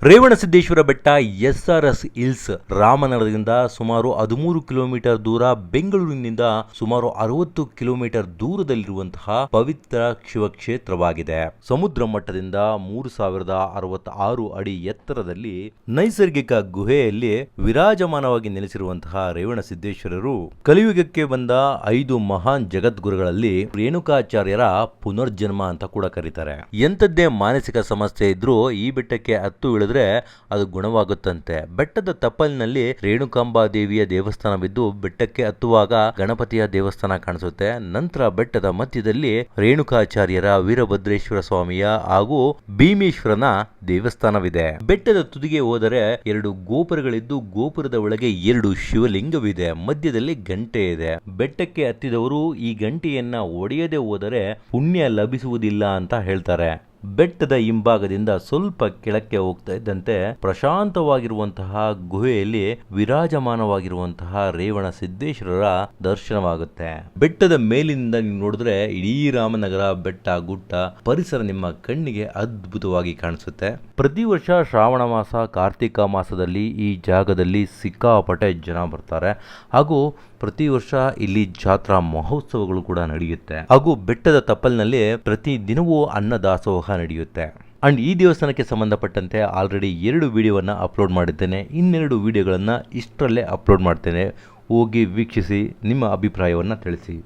ರೇವಣಸಿದ್ದೇಶ್ವರ ಬೆಟ್ಟ SRS hills ರಾಮನಗರದಿಂದ ಸುಮಾರು 13 kilometre ದೂರ, ಬೆಂಗಳೂರಿನಿಂದ ಸುಮಾರು 60 ಕಿಲೋಮೀಟರ್ ದೂರದಲ್ಲಿರುವಂತಹ ಪವಿತ್ರ ಶಿವಕ್ಷೇತ್ರವಾಗಿದೆ. ಸಮುದ್ರ ಮಟ್ಟದಿಂದ 3066 ಅಡಿ ಎತ್ತರದಲ್ಲಿ ನೈಸರ್ಗಿಕ ಗುಹೆಯಲ್ಲಿ ವಿರಾಜಮಾನವಾಗಿ ನೆಲೆಸಿರುವಂತಹ ರೇವಣಸಿದ್ದೇಶ್ವರರು ಕಲಿಯುಗಕ್ಕೆ ಬಂದ 5 ಮಹಾನ್ ಜಗದ್ಗುರುಗಳಲ್ಲಿ ರೇಣುಕಾಚಾರ್ಯರ ಪುನರ್ಜನ್ಮ ಅಂತ ಕೂಡ ಕರೀತಾರೆ. ಎಂಥದ್ದೇ ಮಾನಸಿಕ ಸಮಸ್ಯೆ ಇದ್ರೂ ಈ ಬೆಟ್ಟಕ್ಕೆ ಹತ್ತು ಇಳಿದ್ರೆ ಅದು ಗುಣವಾಗುತ್ತಂತೆ. ಬೆಟ್ಟದ ತಪ್ಪಲಿನಲ್ಲಿ ರೇಣುಕಾಂಬಾ ದೇವಿಯ ದೇವಸ್ಥಾನವಿದ್ದು ಬೆಟ್ಟಕ್ಕೆ ಹತ್ತುವಾಗ ಗಣಪತಿಯ ದೇವಸ್ಥಾನ ಕಾಣಿಸುತ್ತೆ. ನಂತರ ಬೆಟ್ಟದ ಮಧ್ಯದಲ್ಲಿ ರೇಣುಕಾಚಾರ್ಯರ ವೀರಭದ್ರೇಶ್ವರ ಸ್ವಾಮಿಯ ಹಾಗೂ ಭೀಮೇಶ್ವರನ ದೇವಸ್ಥಾನವಿದೆ. ಬೆಟ್ಟದ ತುದಿಗೆ ಹೋದರೆ 2 ಗೋಪುರಗಳಿದ್ದು ಗೋಪುರದ ಒಳಗೆ 2 ಶಿವಲಿಂಗವಿದೆ. ಮಧ್ಯದಲ್ಲಿ ಗಂಟೆ ಇದೆ. ಬೆಟ್ಟಕ್ಕೆ ಹತ್ತಿದವರು ಈ ಗಂಟೆಯನ್ನ ಒಡೆಯದೆ ಹೋದರೆ ಪುಣ್ಯ ಲಭಿಸುವುದಿಲ್ಲ ಅಂತ ಹೇಳ್ತಾರೆ. ಬೆಟ್ಟದ ಹಿಂಭಾಗದಿಂದ ಸ್ವಲ್ಪ ಕೆಳಕ್ಕೆ ಹೋಗ್ತಾ ಇದ್ದಂತೆ ಪ್ರಶಾಂತವಾಗಿರುವಂತಹ ಗುಹೆಯಲ್ಲಿ ವಿರಾಜಮಾನವಾಗಿರುವಂತಹ ರೇವಣ ಸಿದ್ದೇಶ್ವರರ ದರ್ಶನವಾಗುತ್ತೆ. ಬೆಟ್ಟದ ಮೇಲಿನಿಂದ ನೀವು ನೋಡಿದ್ರೆ ಇಡೀ ರಾಮನಗರ, ಬೆಟ್ಟ, ಗುಡ್ಡ, ಪರಿಸರ ನಿಮ್ಮ ಕಣ್ಣಿಗೆ ಅದ್ಭುತವಾಗಿ ಕಾಣಿಸುತ್ತೆ. ಪ್ರತಿ ವರ್ಷ ಶ್ರಾವಣ ಮಾಸ, ಕಾರ್ತಿಕ ಮಾಸದಲ್ಲಿ ಈ ಜಾಗದಲ್ಲಿ ಸಿಕ್ಕಾಪಟ್ಟೆ ಜನ ಬರ್ತಾರೆ ಹಾಗೂ ಪ್ರತಿ ವರ್ಷ ಇಲ್ಲಿ ಜಾತ್ರಾ ಮಹೋತ್ಸವಗಳು ಕೂಡ ನಡೆಯುತ್ತೆ. ಹಾಗೂ ಬೆಟ್ಟದ ತಪ್ಪಲಿನಲ್ಲಿ ಪ್ರತಿ ದಿನವೂ ಅನ್ನದಾಸೋಹ ನಡೆಯುತ್ತೆ. ಅಂಡ್ ಈ ದೇವಸ್ಥಾನಕ್ಕೆ ಸಂಬಂಧಪಟ್ಟಂತೆ ಆಲ್ರೆಡಿ 2 ವಿಡಿಯೋವನ್ನು ಅಪ್ಲೋಡ್ ಮಾಡಿದ್ದೇನೆ. ಇನ್ನೆರಡು ವಿಡಿಯೋಗಳನ್ನು ಇಷ್ಟರಲ್ಲೇ ಅಪ್ಲೋಡ್ ಮಾಡ್ತೇನೆ. ಹೋಗಿ ವೀಕ್ಷಿಸಿ, ನಿಮ್ಮ ಅಭಿಪ್ರಾಯವನ್ನು ತಿಳಿಸಿ.